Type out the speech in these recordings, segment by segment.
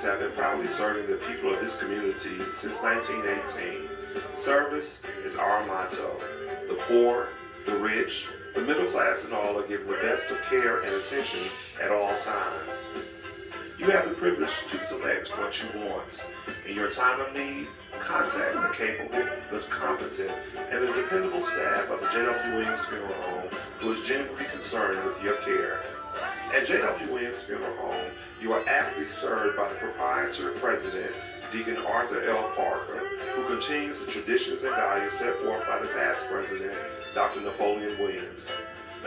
Jwwilliams have been proudly serving the people of this community since 1918. Service is our motto. The poor, the rich, the middle class and all are given the best of care and attention at all times. You have the privilege to select what you want. In your time of need, contact the capable, the competent, and the dependable staff of the Jwwilliams Funeral Home who is genuinely concerned with your care. At Jwwilliams Funeral Home, you are aptly served by the proprietor president, Deacon Arthur L. Parker, who continues the traditions and values set forth by the past president, Dr. Napoleon Williams.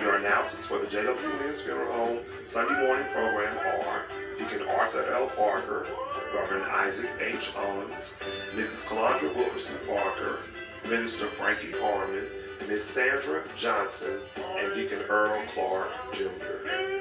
Your announcers for the Jwwilliams Funeral Home Sunday morning program are Deacon Arthur L. Parker, Reverend Isaac H. Owens, Mrs. Calandra Wilkerson Parker, Minister Frankie Harmon, Ms. Sandra Johnson, and Deacon Earl Clark, Jr.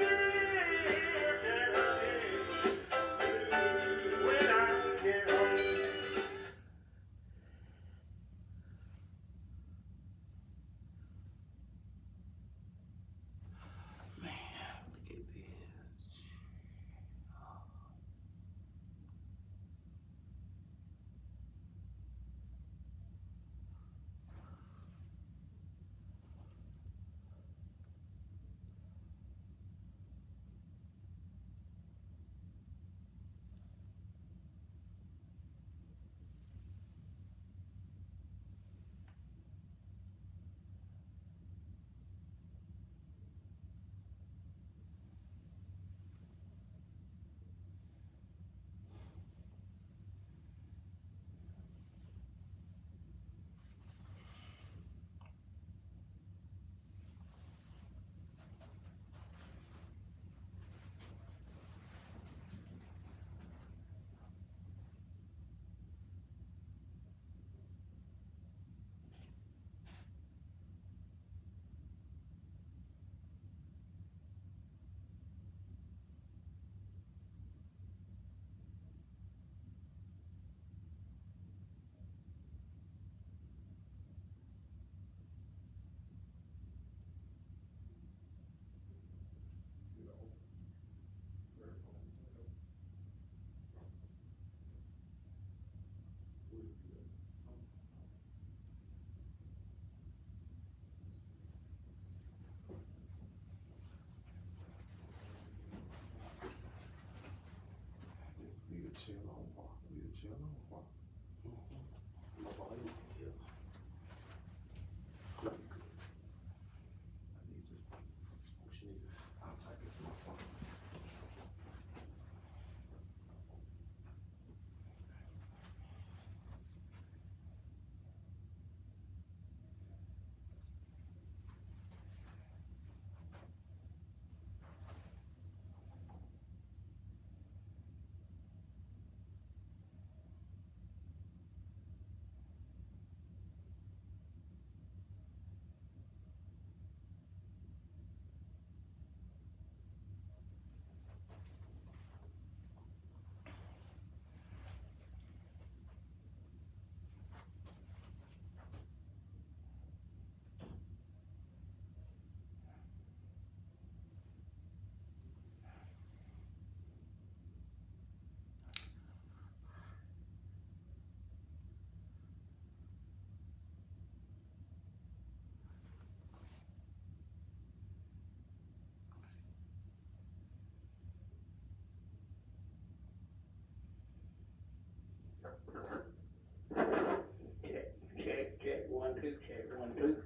Check, 1, 2, check, 1, 2.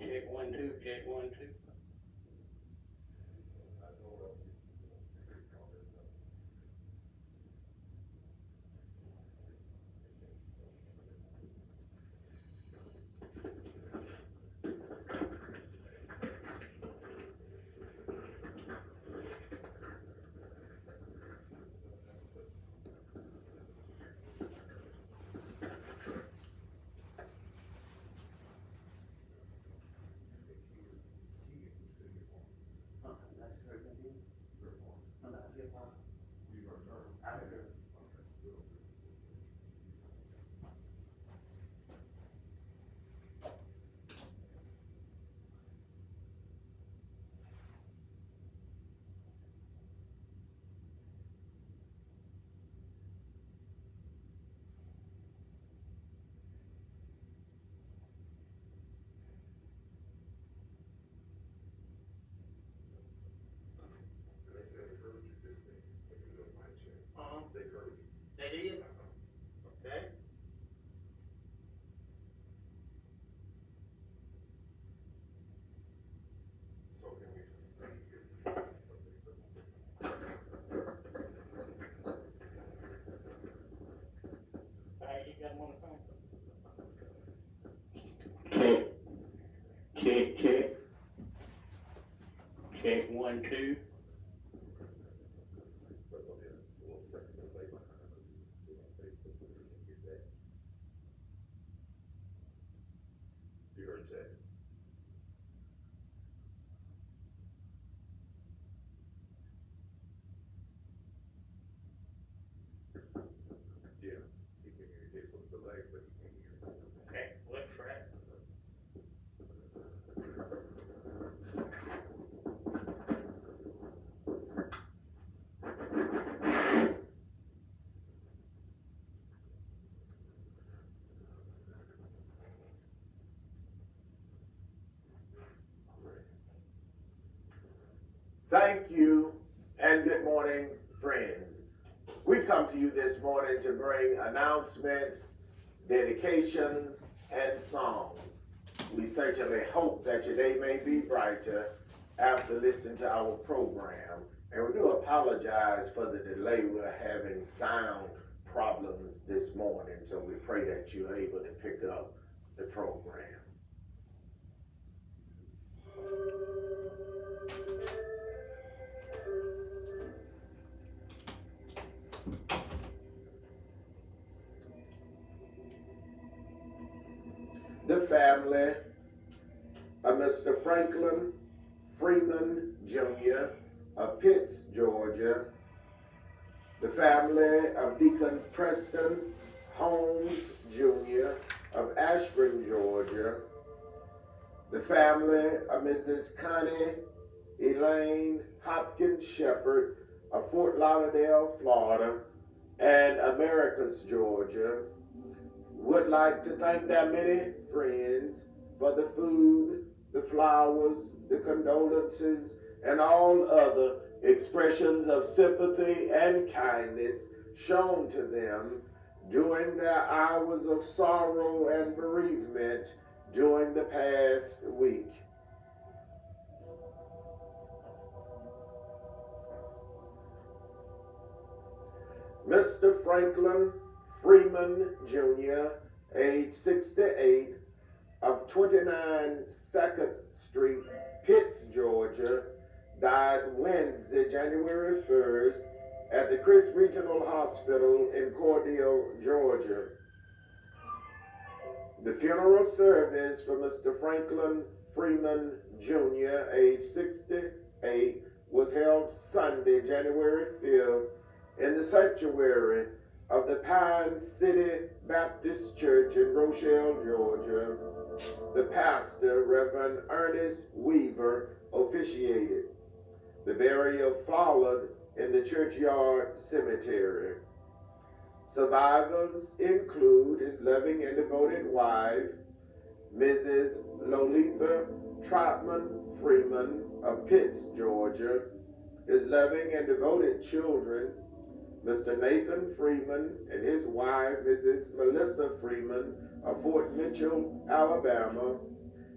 Check, 1, 2, check, 1, 2. 1-2. That's on there. It's a little second delay behind because you listen to it on Facebook, but we didn't get that. You heard that? Yeah, he can hear. There's some delay, but he can hear. Okay, let's try it. Thank you and good morning, friends. We come to you this morning to bring announcements, dedications, and songs. We certainly hope that your day may be brighter after listening to our program. And we do apologize for the delay. We're having sound problems this morning, so we pray that you're able to pick up the program. The family of Mr. Franklin Freeman Jr. of Pitts, Georgia. The family of Deacon Preston Holmes Jr. of Ashburn, Georgia. The family of Mrs. Connie Elaine Hopkins Shepherd of Fort Lauderdale, Florida, and Americus, Georgia. Would like to thank their many friends for the food, the flowers, the condolences, and all other expressions of sympathy and kindness shown to them during their hours of sorrow and bereavement during the past week. Mr. Franklin Freeman Jr., age 68, of 29 2nd Street, Pitts, Georgia, died Wednesday, January 1st, at the Chris Regional Hospital in Cordele, Georgia. The funeral service for Mr. Franklin Freeman Jr., age 68, was held Sunday, January 5th, in the sanctuary of the Pine City Baptist Church in Rochelle, Georgia. The pastor, Reverend Ernest Weaver, officiated. The burial followed in the churchyard cemetery. Survivors include his loving and devoted wife, Mrs. Lolitha Trotman Freeman of Pitts, Georgia, his loving and devoted children, Mr. Nathan Freeman and his wife, Mrs. Melissa Freeman of Fort Mitchell, Alabama,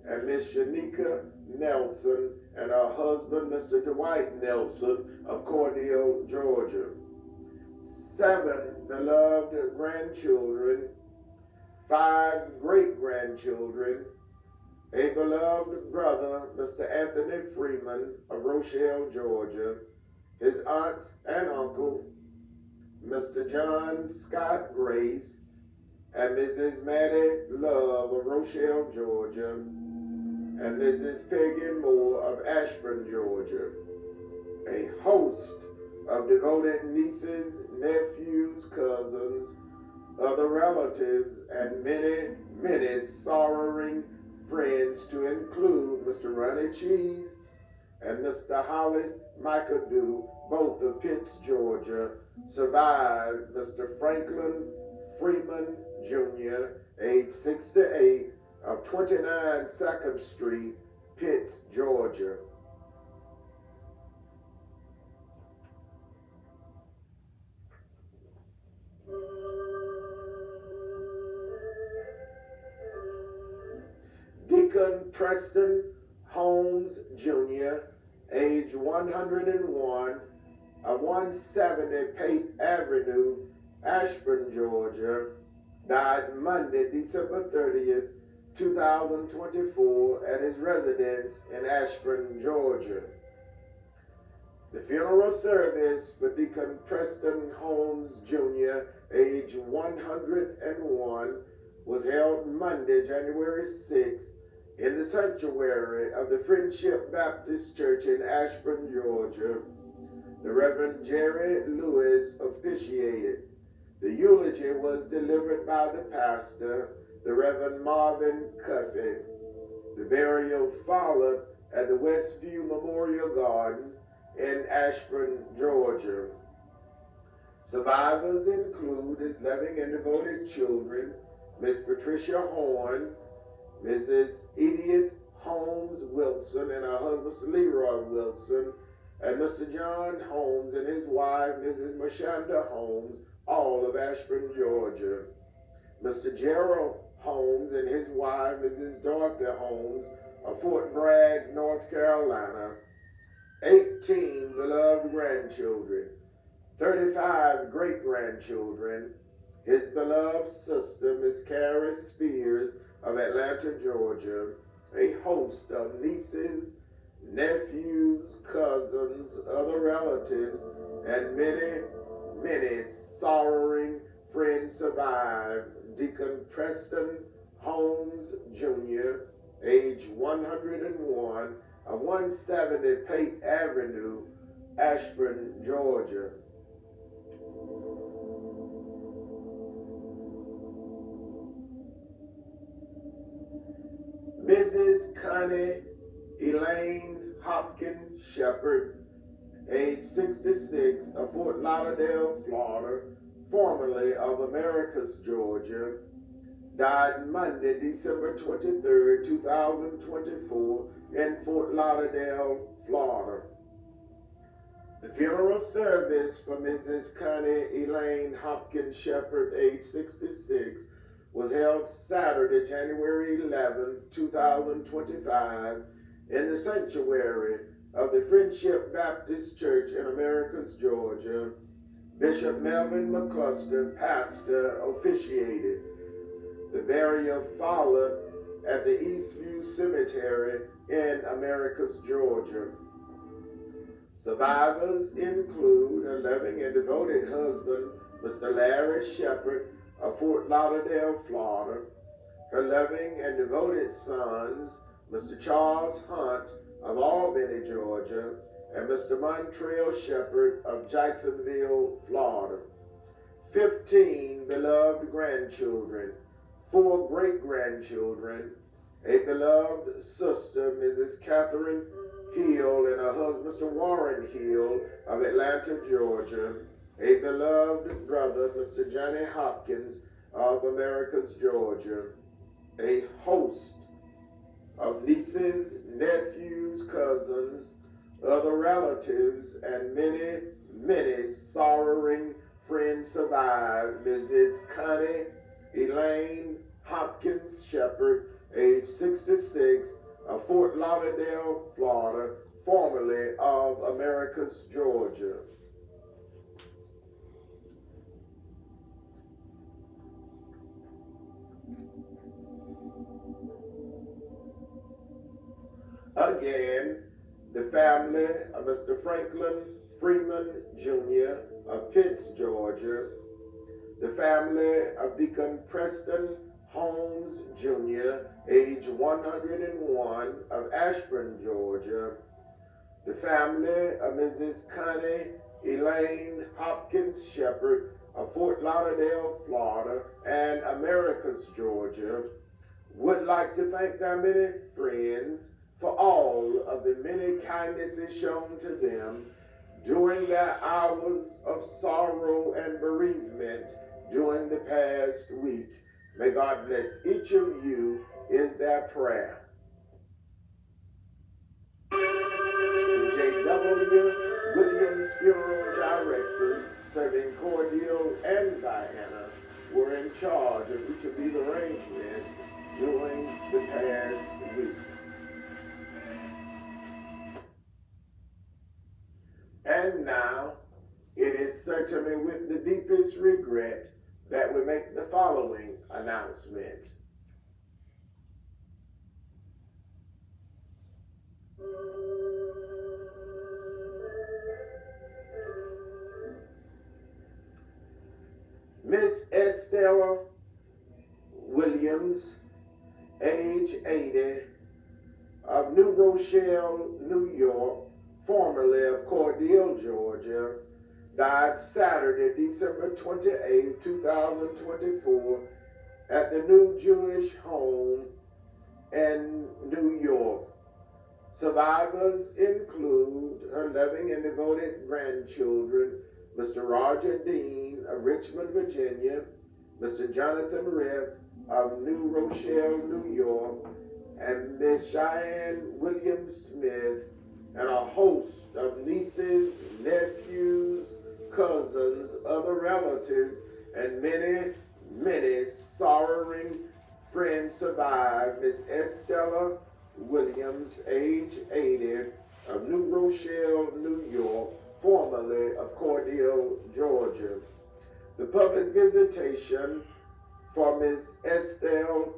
and Miss Shanika Nelson and her husband, Mr. Dwight Nelson of Cordele, Georgia. 7 beloved grandchildren, 5 great-grandchildren, a beloved brother, Mr. Anthony Freeman of Rochelle, Georgia, his aunts and uncle, Mr. John Scott Grace, and Mrs. Maddie Love of Rochelle, Georgia, and Mrs. Peggy Moore of Ashburn, Georgia. A host of devoted nieces, nephews, cousins, other relatives, and many, many sorrowing friends, to include Mr. Ronnie Cheese and Mr. Hollis McAdoo, both of Pitts, Georgia, survived Mr. Franklin Freeman Jr., age 68, of 29 2nd Street, Pitts, Georgia. Deacon Preston Holmes Jr., age 101, of 170 Pate Avenue, Ashburn, Georgia, died Monday, December 30th, 2024, at his residence in Ashburn, Georgia. The funeral service for Deacon Preston Holmes Jr., age 101, was held Monday, January 6th, in the sanctuary of the Friendship Baptist Church in Ashburn, Georgia. The Reverend Jerry Lewis officiated. The eulogy was delivered by the pastor, the Reverend Marvin Cuffey. The burial followed at the Westview Memorial Gardens in Ashburn, Georgia. Survivors include his loving and devoted children, Miss Patricia Horn, Mrs. Edith Holmes Wilson and her husband Leroy Wilson, and Mr. John Holmes and his wife, Mrs. Mashanda Holmes, all of Ashburn, Georgia. Mr. Gerald Holmes and his wife, Mrs. Dorothy Holmes, of Fort Bragg, North Carolina. 18 beloved grandchildren, 35 great-grandchildren, his beloved sister, Miss Carrie Spears of Atlanta, Georgia, a host of nieces, nephews, cousins, other relatives, and many, many sorrowing friends survive. Deacon Preston Holmes Jr., age 101, of 170 Pate Avenue, Ashburn, Georgia. Mrs. Connie Elaine Hopkins Shepherd, age 66, of Fort Lauderdale, Florida, formerly of Americus, Georgia, died Monday, December 23rd, 2024, in Fort Lauderdale, Florida. The funeral service for Mrs. Connie Elaine Hopkins Shepherd, age 66, was held Saturday, January 11th, 2025, in the sanctuary of the Friendship Baptist Church in Americus, Georgia. Bishop Melvin McCluster, pastor, officiated. The burial followed at the Eastview Cemetery in Americus, Georgia. Survivors include her loving and devoted husband, Mr. Larry Shepherd of Fort Lauderdale, Florida, her loving and devoted sons, Mr. Charles Hunt of Albany, Georgia, and Mr. Montrell Shepherd of Jacksonville, Florida. 15 beloved grandchildren, 4 great-grandchildren, a beloved sister, Mrs. Catherine Hill, and her husband, Mr. Warren Hill of Atlanta, Georgia, a beloved brother, Mr. Johnny Hopkins of Americus, Georgia, a host of nieces, nephews, cousins, other relatives, and many, many sorrowing friends survive. Mrs. Connie Elaine Hopkins Shepherd, age 66, of Fort Lauderdale, Florida, formerly of Americus, Georgia. Again, the family of Mr. Franklin Freeman Jr. of Pitts, Georgia, the family of Deacon Preston Holmes Jr., age 101, of Ashburn, Georgia, the family of Mrs. Connie Elaine Hopkins Shepherd of Fort Lauderdale, Florida, and Americus, Georgia, would like to thank their many friends for all of the many kindnesses shown to them during their hours of sorrow and bereavement during the past week. May God bless each of you, is their prayer. The Jwwilliams funeral directors, serving Cordell and Diana, were in charge of each of these arrangements during the past week. And now, it is certainly with the deepest regret that we make the following announcement. Estella Williams, age 80, of New Rochelle, New York, formerly of Cordele, Georgia, died Saturday, December 28, 2024, at the New Jewish Home in New York. Survivors include her loving and devoted grandchildren, Mr. Roger Dean of Richmond, Virginia, Mr. Jonathan Riff of New Rochelle, New York, and Miss Cheyenne Williams Smith, and a host of nieces, nephews, cousins, other relatives, and many sorrowing friends survive. Miss Estella Williams, age 80, of New Rochelle, New York, formerly of Cordele, Georgia. The public visitation for Miss Estelle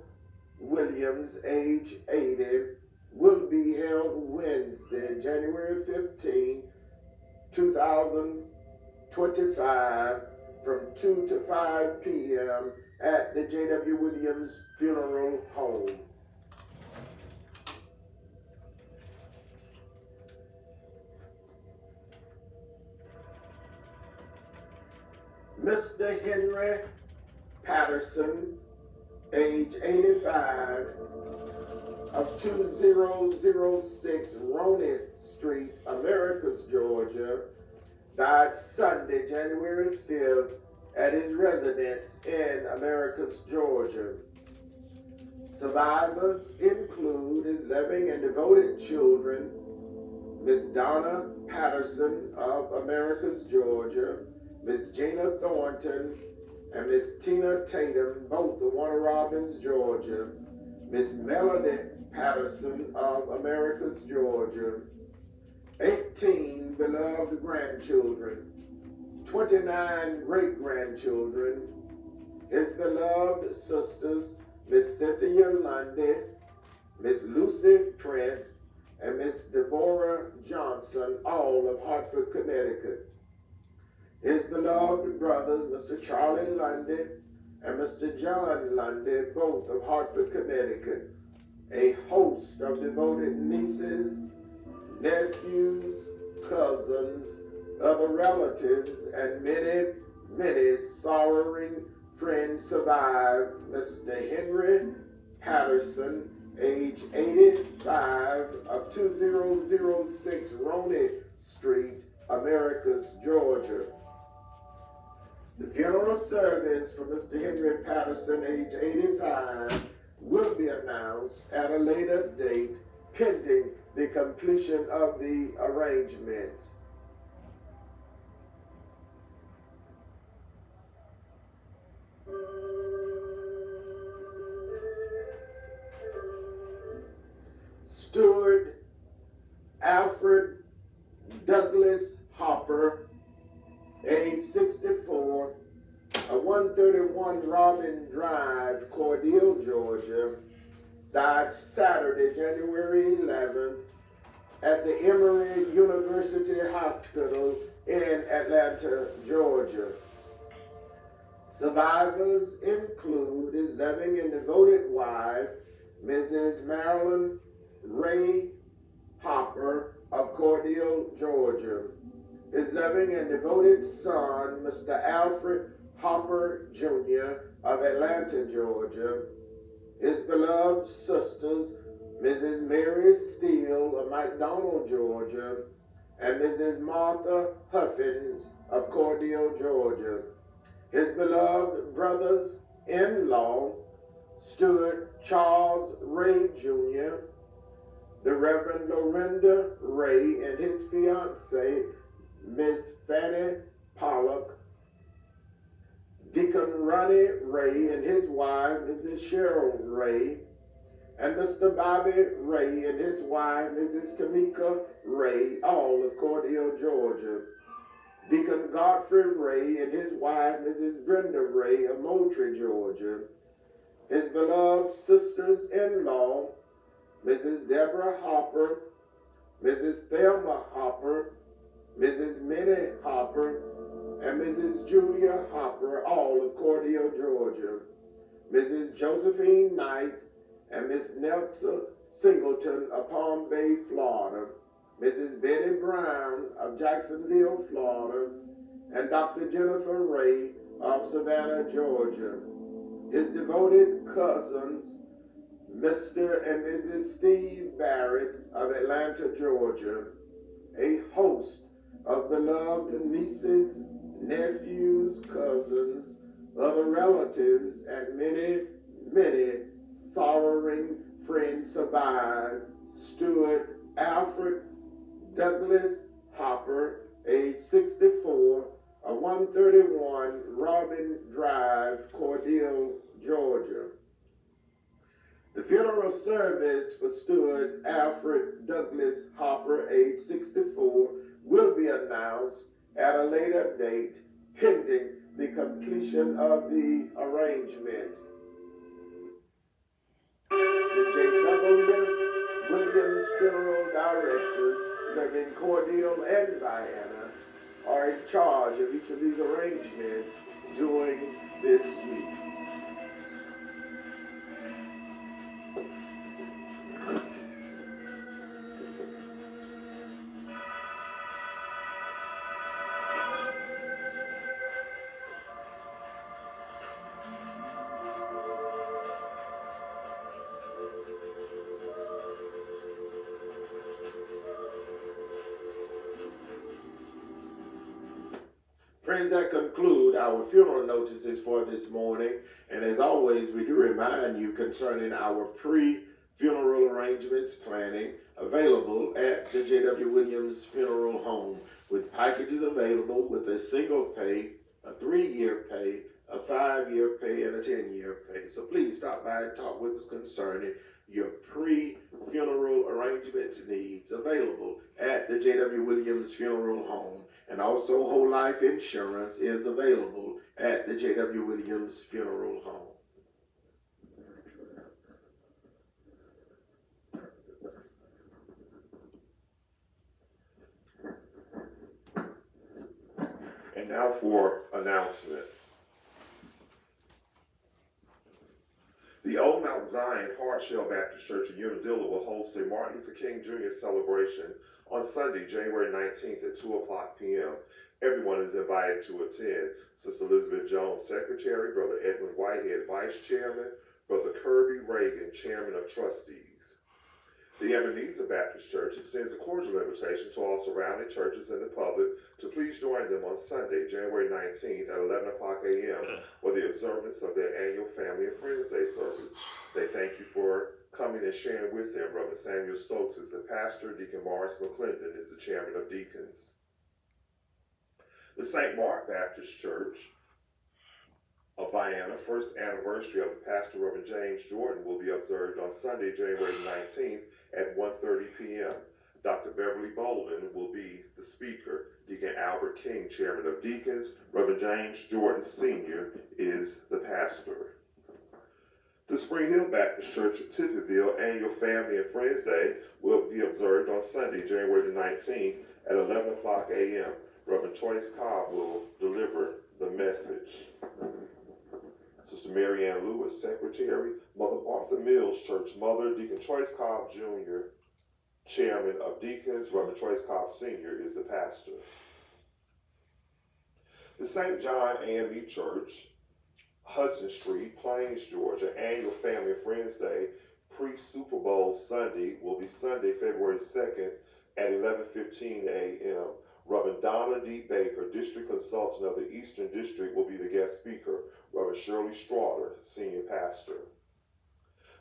Williams, age 80, will be held Wednesday, January 15, 2025, from 2 to 5 p.m. at the Jwwilliams Funeral Home. Mr. Henry Patterson, age 85, of 2006 Roney Street, Americus, Georgia, died Sunday, January 5th, at his residence in Americus, Georgia. Survivors include his loving and devoted children, Miss Donna Patterson of Americus, Georgia, Miss Gina Thornton, and Miss Tina Tatum, both of Warner Robins, Georgia, Miss Melody Patterson of Americus, Georgia, 18 beloved grandchildren, 29 great-grandchildren, his beloved sisters, Miss Cynthia Lundy, Miss Lucy Prince, and Miss Devorah Johnson, all of Hartford, Connecticut. His beloved brothers, Mr. Charlie Lundy and Mr. John Lundy, both of Hartford, Connecticut. A host of devoted nieces, nephews, cousins, other relatives, and many sorrowing friends survive. Mr. Henry Patterson, age 85, of 2006 Roney Street, Americus, Georgia. The funeral service for Mr. Henry Patterson, age 85, will be announced at a later date, pending the completion of the arrangements. Stewart Alfred Douglas Hopper, age 64, of 131 Robin Drive, Cordele, Georgia, died Saturday, January 11th, at the Emory University Hospital in Atlanta, Georgia. Survivors include his loving and devoted wife, Mrs. Marilyn Ray Hopper of Cordele, Georgia. His loving and devoted son, Mr. Alfred Hopper Jr. of Atlanta, Georgia. His beloved sisters, Mrs. Mary Steele of McDonald, Georgia, and Mrs. Martha Huffins of Cordele, Georgia. His beloved brothers-in-law, Stuart Charles Ray Jr., the Reverend Lorinda Ray and his fiancee, Miss Fanny Pollock, Deacon Ronnie Ray and his wife, Mrs. Cheryl Ray, and Mr. Bobby Ray and his wife, Mrs. Tamika Ray, all of Cordele, Georgia. Deacon Godfrey Ray and his wife, Mrs. Brenda Ray of Moultrie, Georgia. His beloved sisters-in-law, Mrs. Deborah Hopper, Mrs. Thelma Hopper, Mrs. Minnie Hopper, and Mrs. Julia Hopper, all of Cordele, Georgia. Mrs. Josephine Knight and Miss Nelson Singleton of Palm Bay, Florida. Mrs. Betty Brown of Jacksonville, Florida, and Dr. Jennifer Ray of Savannah, Georgia. His devoted cousins, Mr. and Mrs. Steve Barrett of Atlanta, Georgia. A host of beloved nieces, nephews, cousins, other relatives, and many, many sorrowing friends survive. Stuart Alfred Douglas Hopper, age 64, of 131 Robin Drive, Cordele, Georgia. The funeral service for Stuart Alfred Douglas Hopper, age 64, will be announced at a later date, pending the completion of the arrangement. The Jwwilliams funeral directors serving Cordele and Vienna are in charge of each of these arrangements during this week. Friends, that conclude our funeral notices for this morning. And as always, we do remind you concerning our pre-funeral arrangements planning available at the Jwwilliams Funeral Home, with packages available with a single pay, a 3-year pay, a 5-year pay, and a 10-year pay. So please stop by and talk with us concerning your pre-funeral arrangements needs available at the Jwwilliams Funeral Home. And also whole life insurance is available at the Jwwilliams Funeral Home. And now for announcements. The Old Mount Zion Hardshell Baptist Church in Unadilla will host a Martin Luther King Jr. celebration on Sunday, January 19th at 2 o'clock p.m. Everyone is invited to attend. Sister Elizabeth Jones, Secretary, Brother Edwin Whitehead, Vice Chairman, Brother Kirby Reagan, Chairman of Trustees. The Ebenezer Baptist Church extends a cordial invitation to all surrounding churches and the public to please join them on Sunday, January 19th at 11 o'clock a.m. for the observance of their annual Family and Friends Day service. They thank you for coming and sharing with them. Brother Samuel Stokes is the pastor. Deacon Morris McClendon is the chairman of deacons. The St. Mark Baptist Church of Vienna, first anniversary of the pastor, Reverend James Jordan, will be observed on Sunday, January 19th at 1:30 p.m. Dr. Beverly Bolden will be the speaker. Deacon Albert King, chairman of deacons. Reverend James Jordan Sr. is the pastor. The Spring Hill Baptist Church of Tippettville annual Family and Friends Day will be observed on Sunday, January the 19th at 11 o'clock a.m. Reverend Choice Cobb will deliver the message. Sister Mary Ann Lewis, Secretary. Mother Martha Mills Church Mother, Deacon Choice Cobb Jr., Chairman of Deacons. Reverend Choice Cobb Sr. is the pastor. The St. John AME Church, Hudson Street, Plains, Georgia, annual Family and Friends Day, pre-Super Bowl Sunday, will be Sunday, February 2nd at 11:15 a.m. Reverend Donna D. Baker, District Consultant of the Eastern District, will be the guest speaker. Reverend Shirley Straughter, Senior Pastor.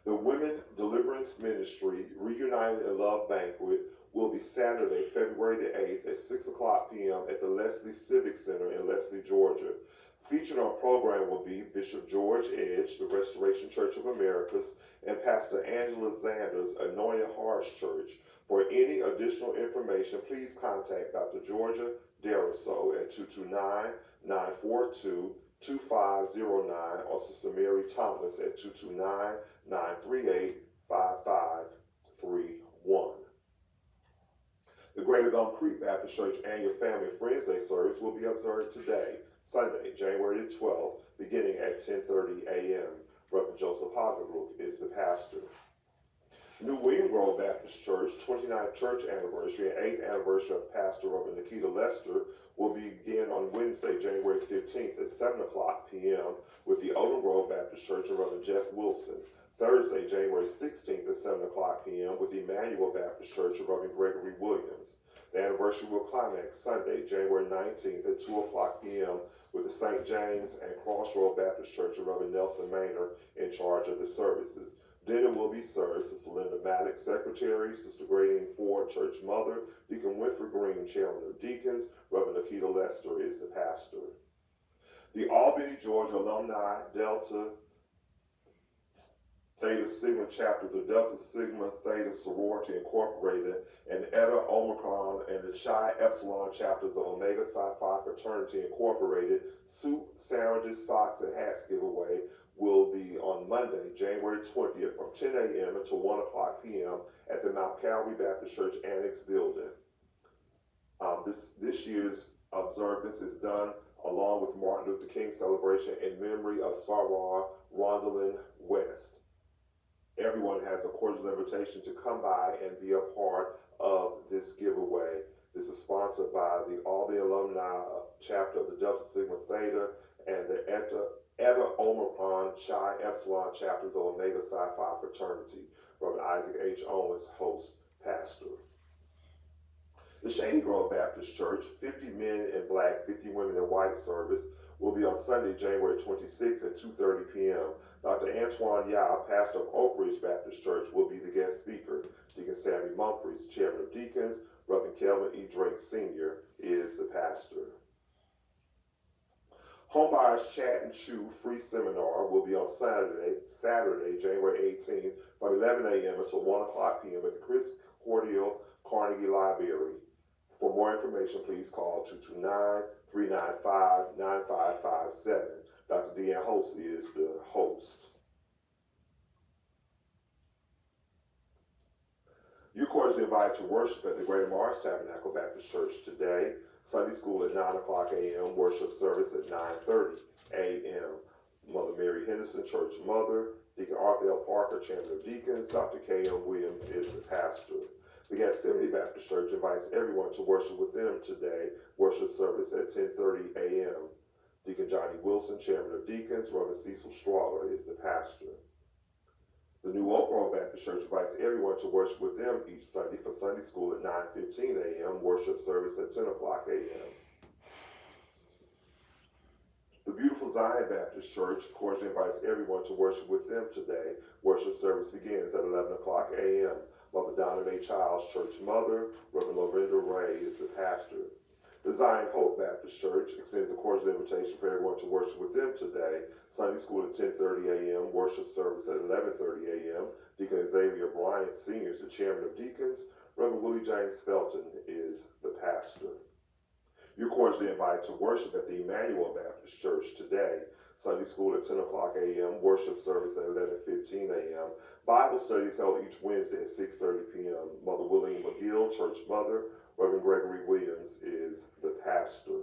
The Women Deliverance Ministry Reunited in Love Banquet will be Saturday, February the 8th at 6 o'clock p.m. at the Leslie Civic Center in Leslie, Georgia. Featured on program will be Bishop George Edge, the Restoration Church of Americas, and Pastor Angela Zanders, Anointed Hearts Church. For any additional information, please contact Dr. Georgia Deriso at 229-942-2509 or Sister Mary Thomas at 229-938-5531. The Great Greater Gum Creek Baptist Church Annual Family and Friends Day service will be observed today, Sunday, January the 12th, beginning at 10:30 a.m. Reverend Joseph Hagerbrook is the pastor. New William Grove Baptist Church 29th church anniversary and 8th anniversary of Pastor Reverend Nikita Lester will begin on Wednesday, January 15th at 7 o'clock p.m. with the Odom Grove Baptist Church and Reverend Jeff Wilson. Thursday, January 16th at 7 o'clock p.m. with Emmanuel Baptist Church and Reverend Gregory Williams. The anniversary will climax Sunday, January 19th at 2 o'clock p.m. with the St. James and Crossroad Baptist Church and Reverend Nelson Maynard in charge of the services. Dinner will be served. Sister Linda Maddox, Secretary, Sister Gradine Ford, Church Mother, Deacon Winfrey Green, Chairman of Deacons, Reverend Nikita Lester is the pastor. The Albany, Georgia Alumni Delta Theta Sigma chapters of Delta Sigma Theta Sorority Incorporated and Eta Omicron and the Chi Epsilon chapters of Omega Psi Phi Fraternity Incorporated soup, sandwiches, socks, and hats giveaway will be on Monday, January 20th from 10 a.m. until 1 o'clock p.m. at the Mount Calvary Baptist Church Annex Building. This year's observance is done along with Martin Luther King celebration in memory of Sarah Rondalyn West. Everyone has a cordial invitation to come by and be a part of this giveaway. This is sponsored by the Albany Alumni chapter of the Delta Sigma Theta and the Eta Omicron Chi Epsilon chapters of Omega Psi Phi Fraternity. Reverend Isaac H. Owens, host, pastor. The Shady Grove Baptist Church, 50 men in black, 50 women in white service will be on Sunday, January 26th at 2:30 p.m. Dr. Antoine Yao, pastor of Oak Ridge Baptist Church, will be the guest speaker. Deacon Sammy Mumfries, chairman of deacons, Reverend Kelvin E. Drake Sr. is the pastor. Homebuyers Chat and Chew free seminar will be on Saturday, January 18th from 11 a.m. until 1 o'clock p.m. at the Chris Cordial Carnegie Library. For more information, please call 229-395-9557. Dr. Deanne Host is the host. You're cordially invited to worship at the Greater Mars Tabernacle Baptist Church today. Sunday school at 9 o'clock a.m., worship service at 9:30 a.m. Mother Mary Henderson, Church Mother, Deacon Arthur L. Parker, Chairman of Deacons, Dr. K.M. Williams is the pastor. The Gethsemane Baptist Church invites everyone to worship with them today. Worship service at 10:30 a.m. Deacon Johnny Wilson, Chairman of Deacons, Reverend Cecil Strawler is the pastor. The New Oak Grove Baptist Church invites everyone to worship with them each Sunday for Sunday school at 9:15 a.m., worship service at 10 o'clock a.m. The Beautiful Zion Baptist Church cordially invites everyone to worship with them today. Worship service begins at 11 o'clock a.m. Mother Donna Mae Childs, Church Mother, Reverend Lorinda Ray is the pastor. The Zion Hope Baptist Church extends a cordial invitation for everyone to worship with them today. Sunday school at 10:30 a.m., worship service at 11:30 a.m. Deacon Xavier Bryant Sr. is the chairman of deacons. Reverend Willie James Felton is the pastor. You're cordially invited to worship at the Emmanuel Baptist Church today. Sunday school at 10 o'clock a.m., worship service at 11:15 a.m. Bible studies held each Wednesday at 6:30 p.m. Mother William McGill, Church Mother, Reverend Gregory Williams is the pastor.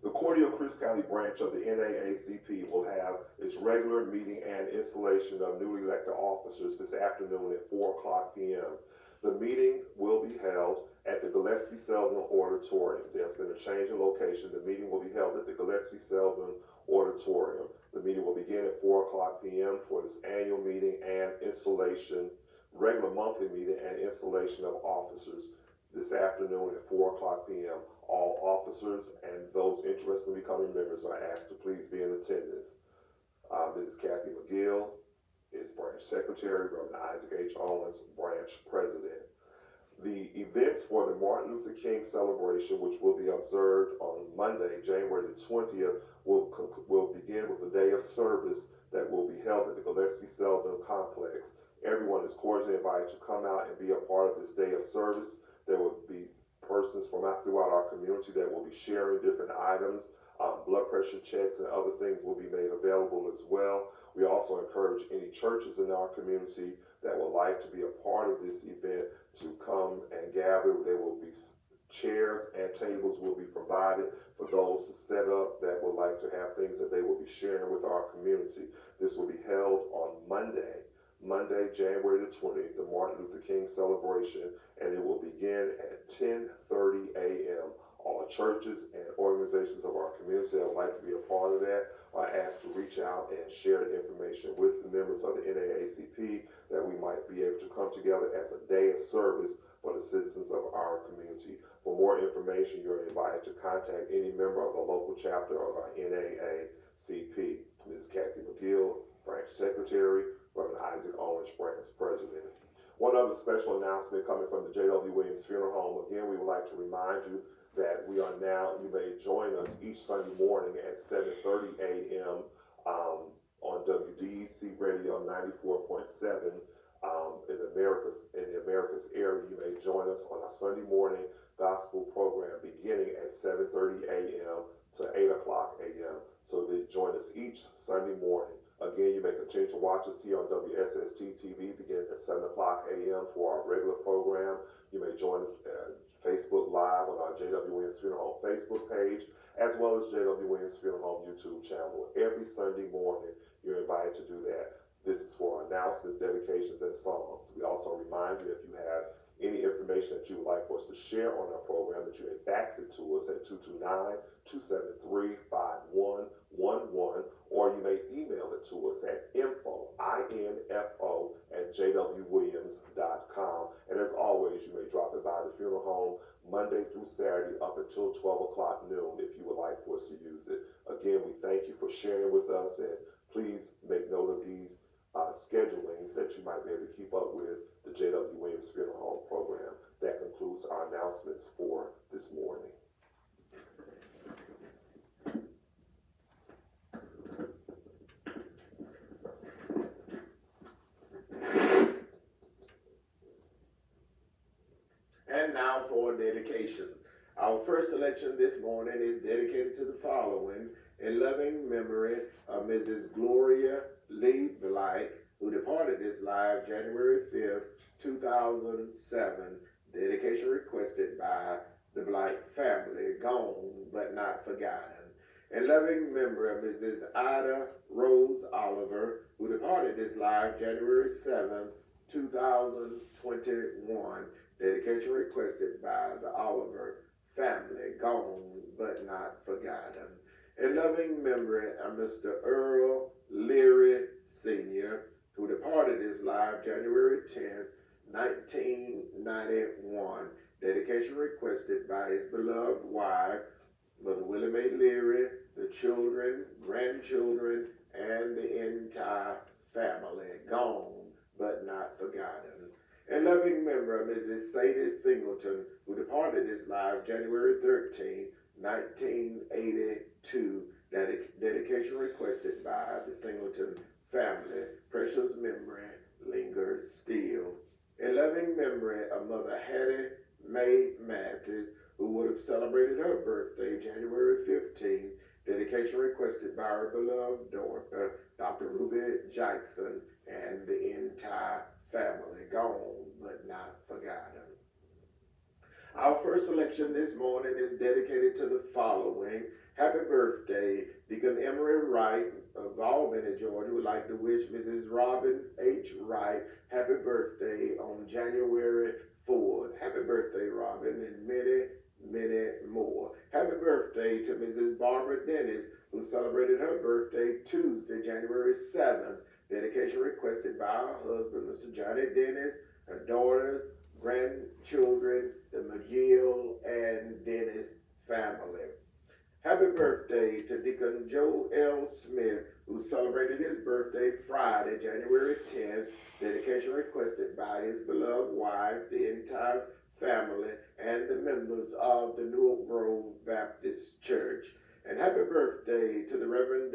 The Cordial Chris County branch of the NAACP will have its regular meeting and installation of newly elected officers this afternoon at 4 o'clock p.m. The meeting will be held at the Gillespie Selden Auditorium. There's been a change in location. The meeting will be held at the Gillespie Selden Auditorium. The meeting will begin at 4 o'clock p.m. for this annual meeting and installation, regular monthly meeting and installation of officers this afternoon at 4 o'clock p.m. All officers and those interested in becoming members are asked to please be in attendance. Mrs. Kathy McGill is branch secretary, Reverend Isaac H. Owens, branch president. The events for the Martin Luther King celebration, which will be observed on Monday, January the 20th, will begin with a day of service that will be held at the Gillespie Selden complex. Everyone is cordially invited to come out and be a part of this day of service. There will be persons from throughout our community that will be sharing different items Blood pressure checks and other things will be made available as well. We also encourage any churches in our community that would like to be a part of this event to come and gather. There will be chairs and tables will be provided for those to set up that would like to have things that they will be sharing with our community. This will be held on Monday, January the 20th, the Martin Luther King celebration, and it will begin at 10:30 a.m. All churches and organizations of our community that would like to be a part of that are asked to reach out and share the information with the members of the NAACP that we might be able to come together as a day of service for the citizens of our community. For more information, you're invited to contact any member of the local chapter of our NAACP. Ms. Kathy McGill, branch secretary, Reverend Isaac Owens, branch president. One other special announcement coming from the Jwwilliams Funeral Home. Again, we would like to remind you that we are now, you may join us each Sunday morning at 7:30 a.m. On WDEC Radio 94.7 in the Americas area. You may join us on a Sunday morning gospel program beginning at 7:30 a.m. to 8 o'clock a.m. So they join us each Sunday morning. Again, you may continue to watch us here on WSST TV beginning at 7 o'clock a.m. for our regular program. You may join us Facebook Live on our J.W. Williams Funeral Home Facebook page, as well as J.W. Williams Funeral Home YouTube channel. Every Sunday morning, you're invited to do that. This is for announcements, dedications, and songs. We also remind you, if you have any information that you would like for us to share on our program, that you may fax it to us at 229-273-5111, or you may email it to us at info@jwwilliams.com. And as always, you may drop it by the funeral home Monday through Saturday up until 12 o'clock noon if you would like for us to use it. Again, we thank you for sharing with us, and please make note of these schedulings that you might be able to keep up with the J.W. Williams Funeral Home program. That concludes our announcements for this morning. And now for dedication. Our first selection this morning is dedicated to the following: in loving memory of Mrs. Gloria Lee Blake, who departed this life January 5th, 2007. Dedication requested by the Blake family, gone but not forgotten. In loving memory of Mrs. Ida Rose Oliver, who departed this life January 7th, 2021. Dedication requested by the Oliver family, gone but not forgotten. In loving memory of Mr. Earl Leary Sr., who departed this life January 10th, 1991. Dedication requested by his beloved wife, Mother Willie Mae Leary, the children, grandchildren, and the entire family, gone but not forgotten. In loving memory of Mrs. Sadie Singleton, who departed this life January 13, 1982. Dedication requested by the Singleton family. Precious memory lingers still. In loving memory of Mother Hattie Mae Mathis, who would have celebrated her birthday January 15. Dedication requested by her beloved daughter, Dr. Ruby Jackson, and the entire family, gone but not forgotten. Our first selection this morning is dedicated to the following. Happy birthday, Deacon Emery Wright of Albany, Georgia. Would like to wish Mrs. Robin H. Wright happy birthday on January 4th. Happy birthday, Robin, and many, many more. Happy birthday to Mrs. Barbara Dennis, who celebrated her birthday Tuesday, January 7th. Dedication requested by her husband, Mr. Johnny Dennis, her daughters, grandchildren, the McGill and Dennis family. Happy birthday to Deacon Joe L. Smith, who celebrated his birthday Friday, January 10th. Dedication requested by his beloved wife, the entire family, and the members of the New Oak Grove Baptist Church. And happy birthday to the Reverend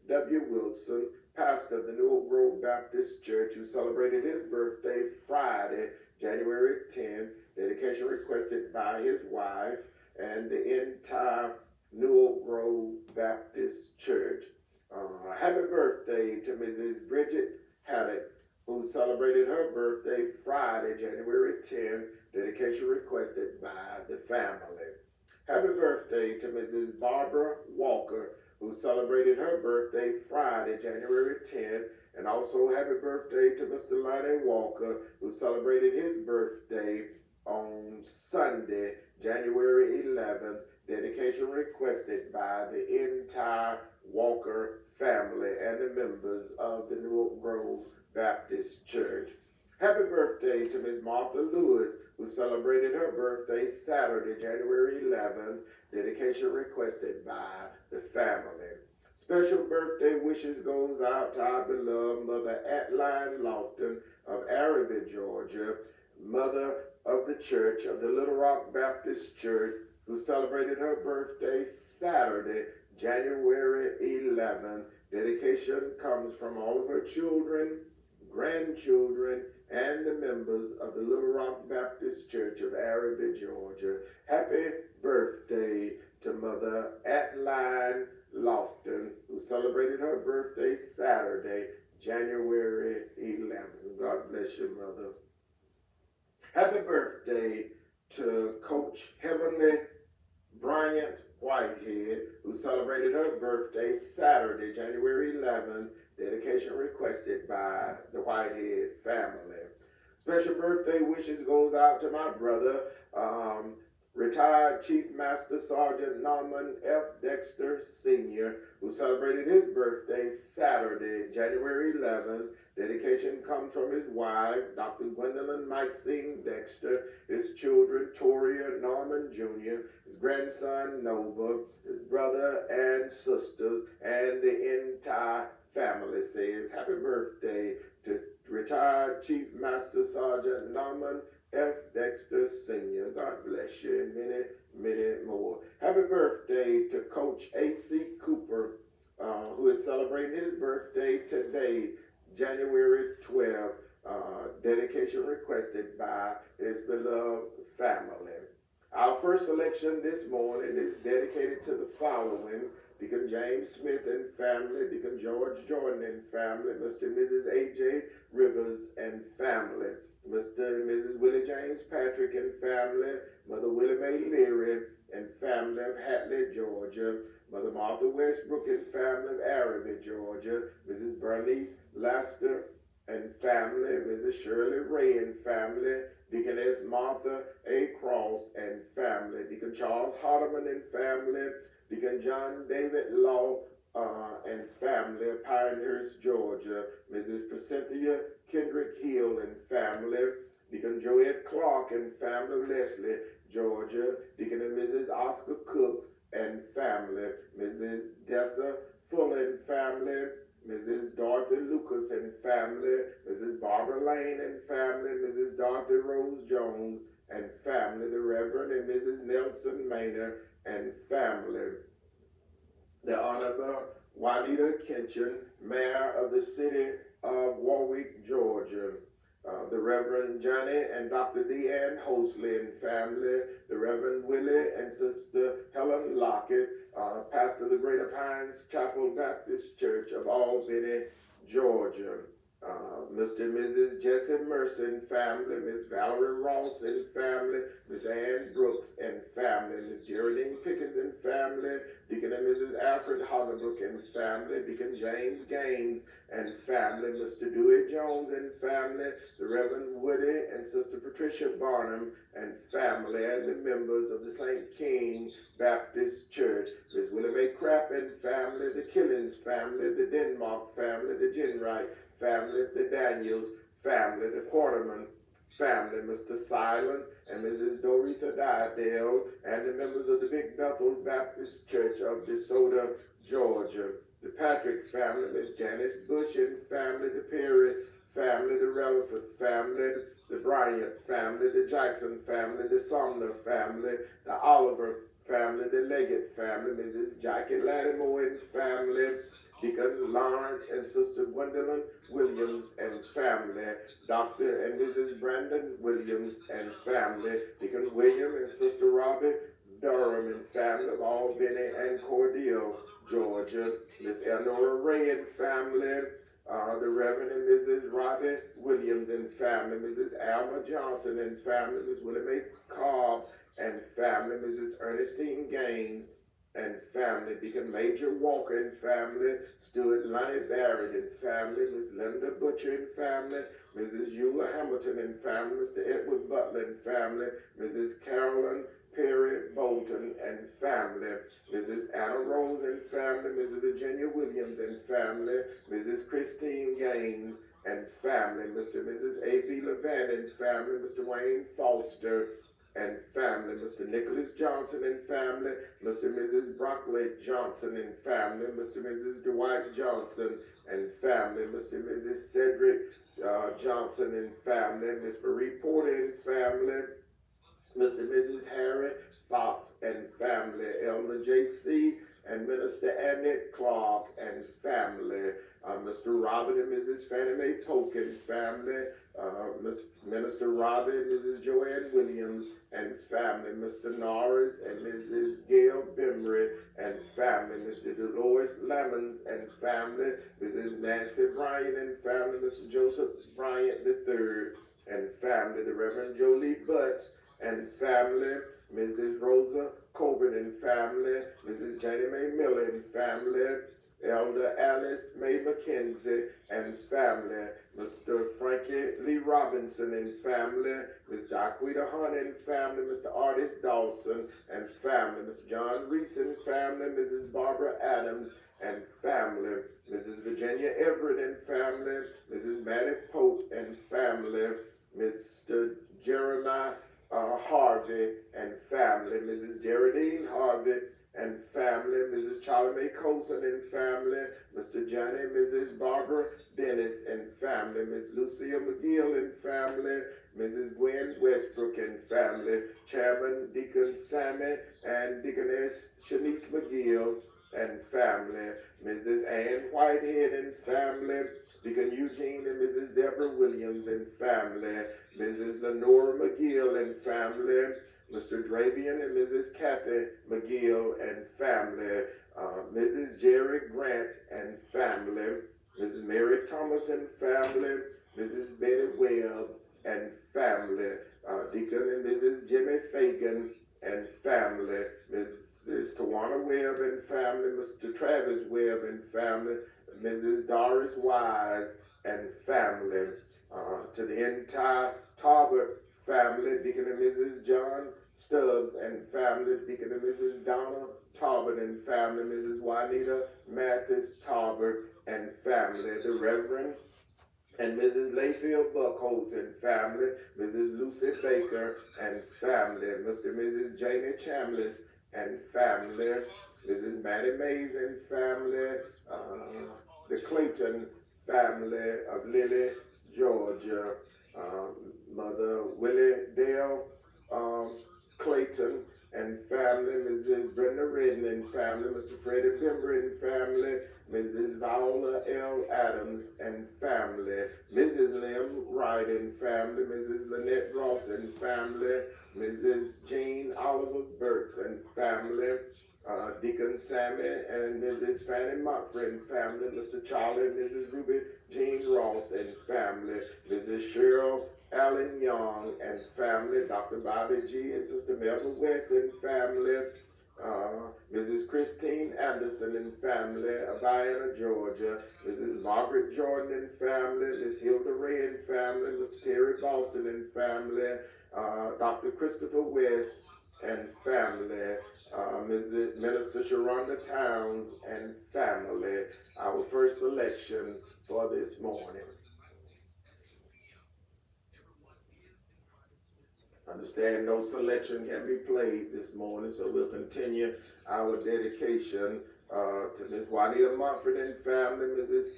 W. Wilson, pastor of the New Oak Grove Baptist Church, who celebrated his birthday Friday, January 10th. Dedication requested by his wife and the entire New Oak Grove Baptist Church. Happy birthday to Mrs. Bridget Haddock, who celebrated her birthday Friday, January 10th. Dedication requested by the family. Happy birthday to Mrs. Barbara Walker, who celebrated her birthday Friday, January 10th. And also happy birthday to Mr. Lonnie Walker, who celebrated his birthday on Sunday, January 11th. Dedication requested by the entire Walker family and the members of the New Oak Grove Baptist Church. Happy birthday to Ms. Martha Lewis, who celebrated her birthday Saturday, January 11th. Dedication requested by the family. Special birthday wishes goes out to our beloved Mother Atline Lofton of Arabi, Georgia, mother of the church of the Little Rock Baptist Church, who celebrated her birthday Saturday, January 11th. Dedication comes from all of her children, grandchildren, and the members of the Little Rock Baptist Church of Arabi, Georgia. Happy birthday to Mother Atline Lofton, who celebrated her birthday Saturday, January 11th. God bless you, Mother. Happy birthday to Coach Heavenly Bryant Whitehead, who celebrated her birthday Saturday, January 11th. Dedication requested by the Whitehead family. Special birthday wishes goes out to my brother, retired Chief Master Sergeant Norman F. Dexter Sr., who celebrated his birthday Saturday, January 11th. Dedication comes from his wife, Dr. Gwendolyn Maxine Dexter, his children, Toria Norman Jr., his grandson, Nova, his brother and sisters, and the entire family says happy birthday to retired Chief Master Sergeant Norman F. Dexter Sr. God bless you, and many, many more. Happy birthday to Coach A.C. Cooper, who is celebrating his birthday today, January 12th. Dedication requested by his beloved family. Our first selection this morning is dedicated to the following: Deacon James Smith and family, Deacon George Jordan and family, Mr. and Mrs. A.J. Rivers and family, Mr. and Mrs. Willie James Patrick and family, Mother Willie Mae Leary and family of Hatley, Georgia, Mother Martha Westbrook and family of Arabi, Georgia, Mrs. Bernice Laster and family, Mrs. Shirley Ray and family, Deaconess Martha A. Cross and family, Deacon Charles Hardeman and family, Deacon John David Law and family of Pinehurst, Georgia, Mrs. Cynthia Kendrick Hill and family, Deacon Joette Clark and family of Leslie, Georgia, Deacon and Mrs. Oscar Cooks and family, Mrs. Dessa Fuller and family, Mrs. Dorothy Lucas and family, Mrs. Barbara Lane and family, Mrs. Dorothy Rose Jones and family, the Reverend and Mrs. Nelson Maynard and family, the Honorable Juanita Kinchin, Mayor of the City of Warwick, Georgia, the Reverend Johnny and Dr. Deanne Hosley and family, the Reverend Willie and Sister Helen Lockett, pastor of the Greater Pines Chapel Baptist Church of Albany, Georgia, Mr. and Mrs. Jesse Mercer and family, Miss Valerie Ross and family, Miss Ann Brooks and family, Miss Geraldine Pickens and family, Deacon and Mrs. Alfred Hoggebrook and family, Deacon James Gaines and family, Mr. Dewey Jones and family, the Reverend Woody and Sister Patricia Barnum and family, and the members of the St. King Baptist Church, Miss Willie Mae Crapp and family, the Killings family, the Denmark family, the Jenwright family, the Daniels family, the Quarterman family, Mr. Silence and Mrs. Dorita Dydale, and the members of the Big Bethel Baptist Church of DeSoto, Georgia, the Patrick family, Miss Janice Bush and family, the Perry family, the Relaford family, the Bryant family, the Jackson family, the Sumner family, the Oliver family, the Leggett family, Mrs. Jackie Lattimore and family, Deacon Lawrence and Sister Gwendolyn Williams and family, Dr. and Mrs. Brandon Williams and family, Deacon William and Sister Robbie Durham and family of Albany and Cordele, Georgia. Miss Eleanor Ray and family. The Reverend and Mrs. Robbie Williams and family. Mrs. Alma Johnson and family. Miss Willie Mae Cobb and family. Mrs. Ernestine Gaines and family. Deacon Major Walker and family. Stuart Lonnie Barrett and family. Miss Linda Butcher and family. Mrs. Eula Hamilton and family. Mr. Edward Butler and family. Mrs. Carolyn Perry Bolton and family, Mrs. Anna Rose and family, Mrs. Virginia Williams and family, Mrs. Christine Gaines and family, Mr. and Mrs. A.B. Levan and family, Mr. Wayne Foster and family, Mr. Nicholas Johnson and family, Mr. and Mrs. Broccoli Johnson and family, Mr. and Mrs. Dwight Johnson and family, Mr. and Mrs. Cedric Johnson and family, Miss Marie Porter and family, Mr. and Mrs. Harry Fox and family, Elder J.C. and Minister Annette Clark and family, Mr. Robert and Mrs. Fannie Mae Polk and family, Minister Robert and Mrs. Joanne Williams and family, Mr. Norris and Mrs. Gail Bimry and family, Mr. Dolores Lemons and family, Mrs. Nancy Bryant and family, Mr. Joseph Bryant III and family, the Reverend Jolie Butts and family, Mrs. Rosa Coburn and family, Mrs. Janie Mae Miller and family, Elder Alice Mae McKenzie and family, Mr. Frankie Lee Robinson and family, Mr. Aquita Hunt and family, Mr. Artis Dawson and family, Mr. John Reese and family, Mrs. Barbara Adams and family, Mrs. Virginia Everett and family, Mrs. Mattie Pope and family, Mr. Jeremiah Harvey and family, Mrs. Geraldine Harvey and family, Mrs. Charlie Mae Colson and family, Mr. Johnny and Mrs. Barbara Dennis and family, Miss Lucia McGill and family, Mrs. Gwen Westbrook and family, Chairman Deacon Sammy and Deaconess Shanice McGill and family, Mrs. Ann Whitehead and family, Deacon Eugene and Mrs. Deborah Williams and family, Mrs. Lenora McGill and family, Mr. Dravian and Mrs. Kathy McGill and family, Mrs. Jerry Grant and family, Mrs. Mary Thomas and family, Mrs. Betty Webb and family, Deacon and Mrs. Jimmy Fagan and family, Mrs. Tawana Webb and family, Mr. Travis Webb and family, Mrs. Doris Wise and family, to the entire Talbot family, Deacon and Mrs. John Stubbs and family, Deacon and Mrs. Donna Talbot and family, Mrs. Juanita Mathis Talbot and family, the Reverend and Mrs. Layfield Buckholz and family, Mrs. Lucy Baker and family, Mr. and Mrs. Jamie Chambliss and family, Mrs. Mattie Mays and family, the Clayton family of Lily, Georgia, Mother Willie Dale Clayton and family, Mrs. Brenda Redden and family, Mr. Freddie Bimber and family, Mrs. Viola L. Adams and family, Mrs. Lim Wright and family, Mrs. Lynette Ross and family, Mrs. Jean Oliver Burks and family, Deacon Sammy and Mrs. Fanny Montford and family, Mr. Charlie and Mrs. Ruby Jean Ross and family, Mrs. Cheryl Allen Young and family, Dr. Bobby G and Sister Melvin West and family, Mrs. Christine Anderson and family of Vienna, Georgia, Mrs. Margaret Jordan and family, Miss Hilda Ray and family, Mr. Terry Boston and family, Dr. Christopher West and family, Mrs. Minister Sharonda Towns and family. Our first selection for this morning. Understand no selection can be played this morning, so we'll continue our dedication to Miss Juanita Mumford and family, Mrs.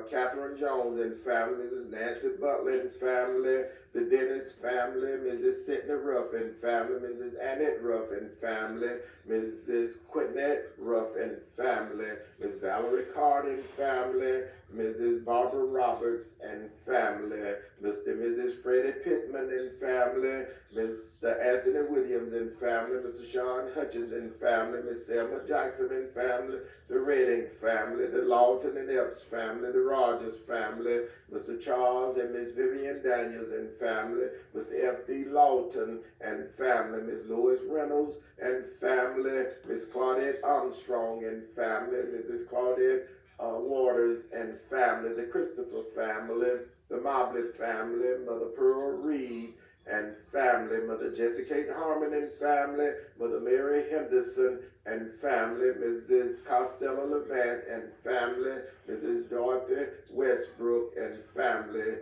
Catherine Jones and family, Mrs. Nancy Butler and family, the Dennis family, Mrs. Sidney Ruff and family, Mrs. Annette Ruff and family, Mrs. Quinette Ruff and family, Miss Valerie Card and family, Mrs. Barbara Roberts and family, Mr. and Mrs. Freddie Pittman and family, Mr. Anthony Williams and family, Mr. Sean Hutchins and family, Miss Selma Jackson and family, the Redding family, the Lawton and Epps family, the Rogers family, Mr. Charles and Miss Vivian Daniels and family, Mr. F.D. Lawton and family, Miss Lois Reynolds and family, Miss Claudette Armstrong and family, Mrs. Claudette Waters and family, the Christopher family, the Mobley family, Mother Pearl Reed and family, Mother Jessie Kate Harmon and family, Mother Mary Henderson and family, Mrs. Costello Levant and family, Mrs. Dorothy Westbrook and family,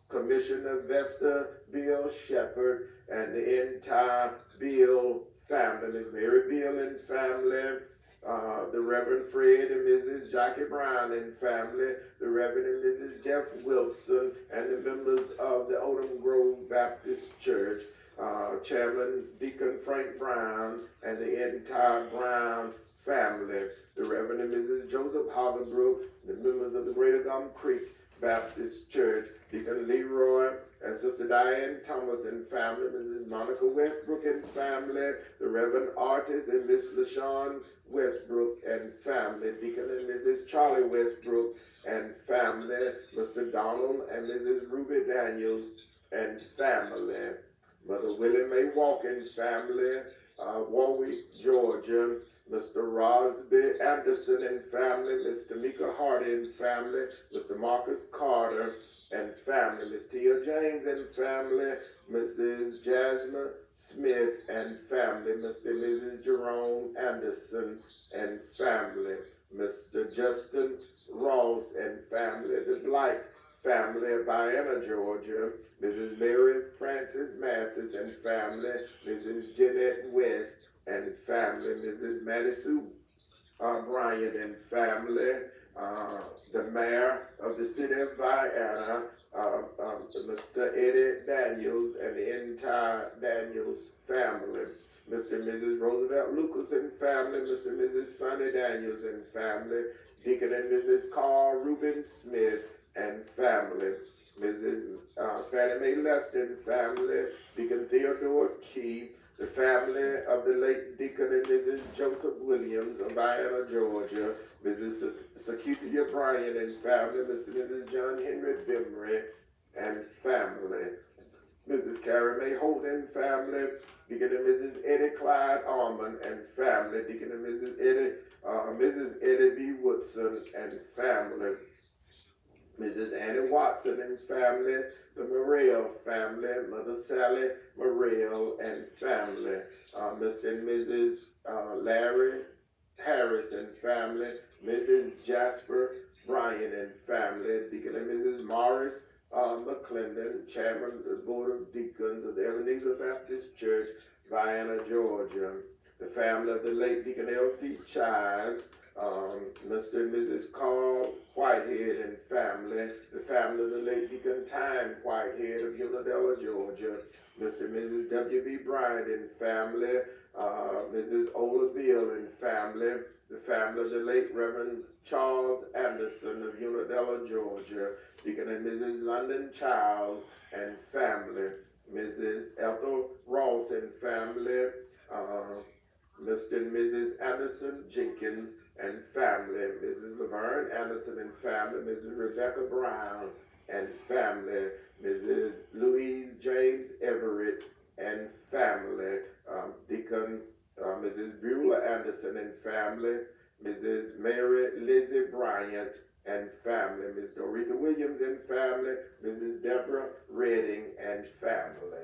Commissioner Vesta Bill Shepherd and the entire Bill family, Miss Mary Bill and family, the Reverend Fred and Mrs. Jackie Brown and family, the Reverend and Mrs. Jeff Wilson, and the members of the Odom Grove Baptist Church, Chairman Deacon Frank Brown and the entire Brown family, the Reverend and Mrs. Joseph Hoggebrook, the members of the Greater Gum Creek Baptist Church, Deacon Leroy and Sister Diane Thomas and family, Mrs. Monica Westbrook and family, the Reverend Artis and Miss LaShawn Westbrook and family, Deacon and Mrs. Charlie Westbrook and family, Mr. Donald and Mrs. Ruby Daniels and family, Mother Willie Mae Walken family, Warwick, Georgia, Mr. Rosby Anderson and family, Miss Tamika Hardy and family, Mr. Marcus Carter and family, Miss Tia James and family, Mrs. Jasmine Smith and family, Mr. and Mrs. Jerome Anderson and family, Mr. Justin Ross and family, the Blight family of Vienna, Georgia, Mrs. Mary Frances Mathis and family, Mrs. Jeanette West and family, Mrs. Maddie Sue Bryant and family, the mayor of the city of Vienna, Mr. Eddie Daniels and the entire Daniels family, Mr. and Mrs. Roosevelt Lucas and family, Mr. and Mrs. Sonny Daniels and family, Deacon and Mrs. Carl Reuben Smith and family, Mrs. Fannie Mae Lester and family, Deacon Theodore Key, the family of the late Deacon and Mrs. Joseph Williams of Vienna, Georgia, Mrs. Sakutia Bryan and family, Mr. and Mrs. John Henry Bimry and family, Mrs. Carrie Mae Holden and family, Deacon and Mrs. Eddie Clyde Armand and family, Deacon and Mrs. Eddie B. Woodson and family, Mrs. Annie Watson and family, the Morrell family, Mother Sally Morrell and family, Mr. and Mrs. Larry Harris and family, Mrs. Jasper Bryan and family, Deacon and Mrs. Morris McClendon, Chairman of the Board of Deacons of the Ebenezer Baptist Church, Vienna, Georgia, the family of the late Deacon L.C. Chives, Mr. and Mrs. Carl Whitehead and family, the family of the late Deacon Time Whitehead of Unadilla, Georgia, Mr. and Mrs. W.B. Bryant and family, Mrs. Ola Bill and family, the family of the late Reverend Charles Anderson of Unadilla, Georgia, Deacon and Mrs. London Childs and family, Mrs. Ethel Ross and family, Mr. and Mrs. Anderson Jenkins and family, Mrs. Laverne Anderson and family, Mrs. Rebecca Brown and family, Mrs. Louise James Everett and family, Deacon Mrs. Beulah Anderson and family, Mrs. Mary Lizzie Bryant and family, Ms. Dorita Williams and family, Mrs. Deborah Redding and family.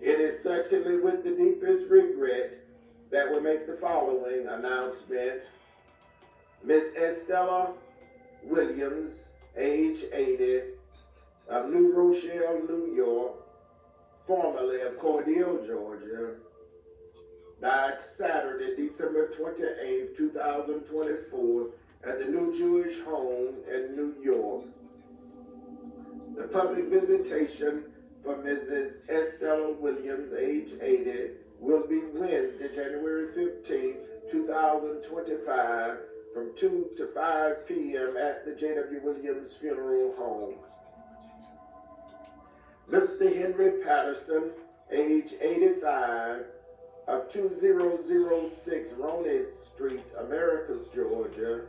It is certainly with the deepest regret that we make the following announcement. Miss Estella Williams, age 80, of New Rochelle, New York, formerly of Cordele, Georgia, died Saturday, December 28th, 2024, at the New Jewish Home in New York. The public visitation for Mrs. Estella Williams, age 80, will be Wednesday, January 15th, 2025, from 2 to 5 p.m. at the Jwwilliams Funeral Home. Mr. Henry Patterson, age 85, of 2006 Roney Street, Americus, Georgia,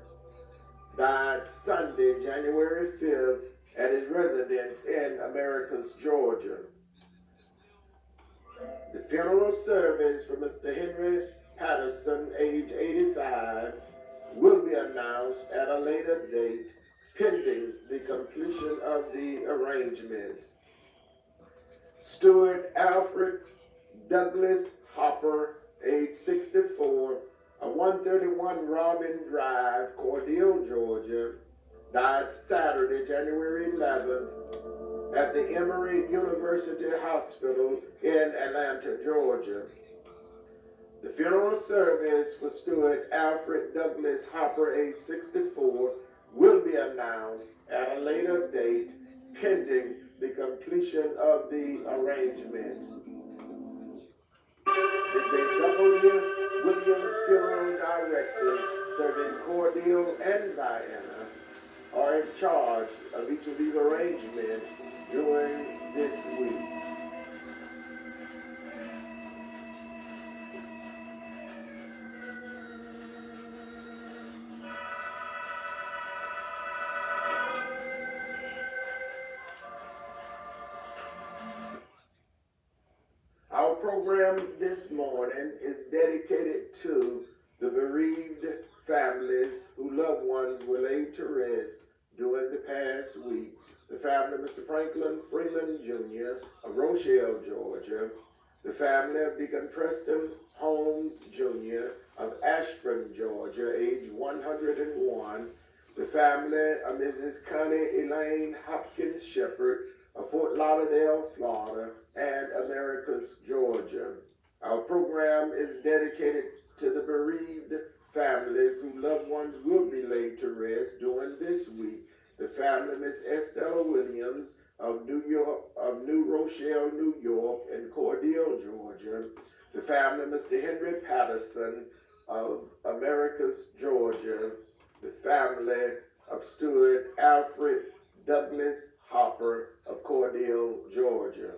died Sunday, January 5th, at his residence in Americus, Georgia. The funeral service for Mr. Henry Patterson, age 85, will be announced at a later date, pending the completion of the arrangements. Stuart Alfred Douglas Hopper, age 64, of 131 Robin Drive, Cordele, Georgia, died Saturday, January 11th, at the Emory University Hospital in Atlanta, Georgia. The funeral service for Stuart Alfred Douglas Hopper, age 64, will be announced at a later date, pending the completion of the arrangements. The Jwwilliams funeral directors serving Cordele and Diana are in charge of each of these arrangements during this week. Our program this morning is dedicated to the bereaved families whose loved ones were laid to rest during the past week. The family of Mr. Franklin Freeman Jr. of Rochelle, Georgia. The family of Deacon Preston Holmes Jr. of Ashburn, Georgia, age 101. The family of Mrs. Connie Elaine Hopkins Shepherd of Fort Lauderdale, Florida, and Americus, Georgia. Our program is dedicated to the bereaved families whose loved ones will be laid to rest during this week. The family of Miss Estella Williams of New Rochelle, New York, and Cordele, Georgia. The family of Mr. Henry Patterson of Americus, Georgia. The family of Stuart Alfred Douglas Hopper of Cordele, Georgia.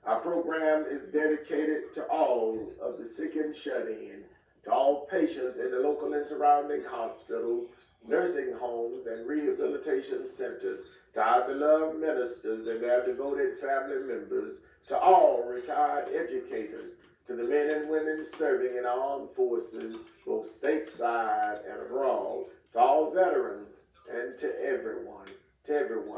Our program is dedicated to all of the sick and shut-in, to all patients in the local and surrounding hospitals, nursing homes, and rehabilitation centers, to our beloved ministers and their devoted family members, to all retired educators, to the men and women serving in armed forces, both stateside and abroad, to all veterans, and to everyone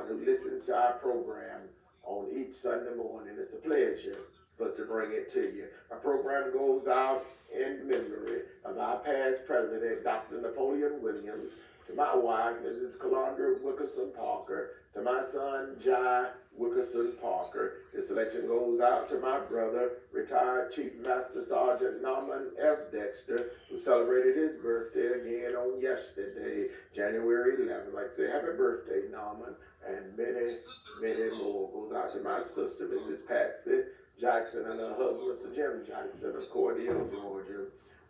who listens to our program on each Sunday morning. It's a pleasure for us to bring it to you. Our program goes out in memory of our past president, Dr. Napoleon Williams, to my wife, Mrs. Calandra Wilkerson Parker, to my son, Jai Wilkerson Parker. This selection goes out to my brother, retired Chief Master Sergeant Norman F. Dexter, who celebrated his birthday again on yesterday, January 11th. I'd like to say happy birthday, Norman, and many, many more. Goes out to my sister, Mrs. Patsy Jackson, and her husband, Mr. Jim Jackson of Cordele, Georgia.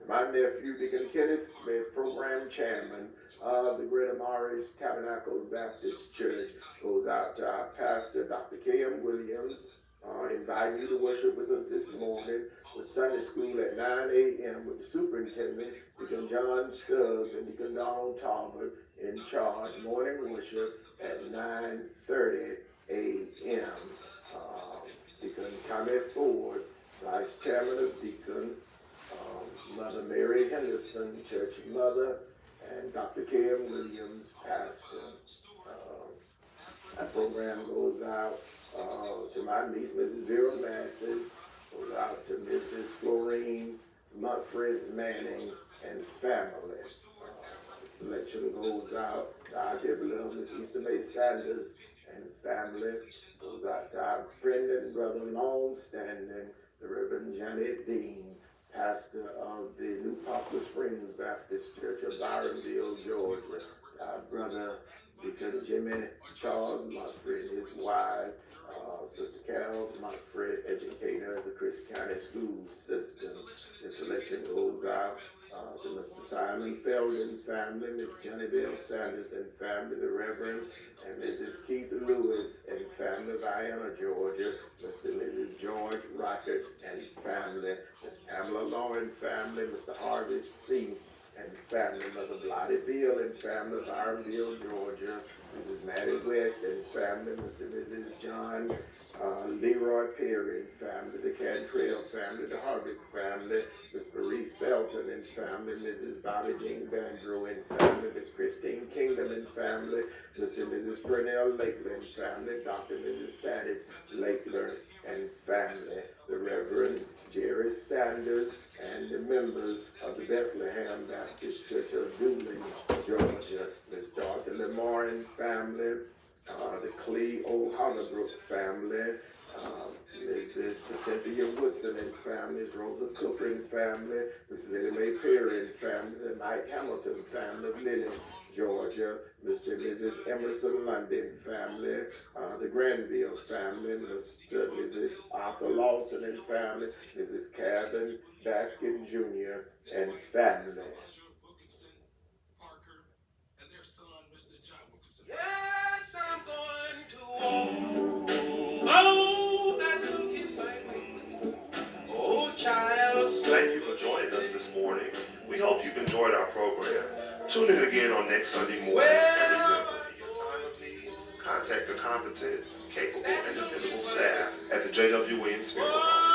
My nephew, Deacon Kenneth Smith, program chairman of the Greater Morris Tabernacle Baptist Church, goes out to our pastor, Dr. K.M. Williams, inviting you to worship with us this morning with Sunday school at 9 a.m. with the superintendent, Deacon John Stubbs, and Deacon Donald Talbot in charge. Morning worship at 9:30 a.m. Deacon Tommy Ford, vice chairman of Deacon, Mother Mary Henderson, church mother, and Dr. K.M. Williams, pastor. That program goes out to my niece, Mrs. Vera Mathis, goes out to Mrs. Florine Mumford Manning and family. The selection goes out to our dear beloved Miss Easter May Sanders and family. Goes out to our friend and brother, long-standing, the Reverend Janet Dean, pastor of the New Poplar Springs Baptist Church of Byronville, Georgia. Our brother, Deacon Jimmy Charles Mumford, his wife, Sister Carol Mumford, educator of the Chris County School System. This selection goes out to Mr. Simon Felden family, Miss Jenny Bell Sanders and family, the Reverend and Mrs. Keith Lewis and family, Vienna, Georgia, Mr. and Mrs. George Rocket and family, Miss Pamela Law and family, Mr. Harvey C. and family, Mother Blotty Bill and family, Byronville, Georgia, Mrs. Maddie West and family, Mr. and Mrs. John Leroy Perry and family, the Cantrell family, the Harvick family, Miss Marie Felton and family, Mrs. Bobby Jean Vandrew and family, Miss Christine Kingdom and family, Mr. and Mrs. Purnell Lakeland family, Dr. and Mrs. Thaddeus Lakeland and family, the Reverend Jerry Sanders and the members of the Bethlehem Baptist Church of Doolin, Georgia, Miss Dorothy Lamar and family, the Clee O'Hollerbrook family, Mrs. Cynthia Woodson and family, Miss Rosa Cooper and family, Miss Lily Mae Perry and family, the Mike Hamilton family of Lily, Georgia, Mr. and Mrs. Emerson London family, the Granville family, Mr. and Mrs. Arthur Lawson and family, Mrs. Calvin Baskin Jr. and family. Yes, I'm going to walk. Oh, that will get my way. Oh, child. Thank you for joining us this morning. We hope you've enjoyed our program. Tune in again on next Sunday morning. And remember, in your time of need, contact the competent, capable, and dependable staff at the Jwwilliams Funeral Home.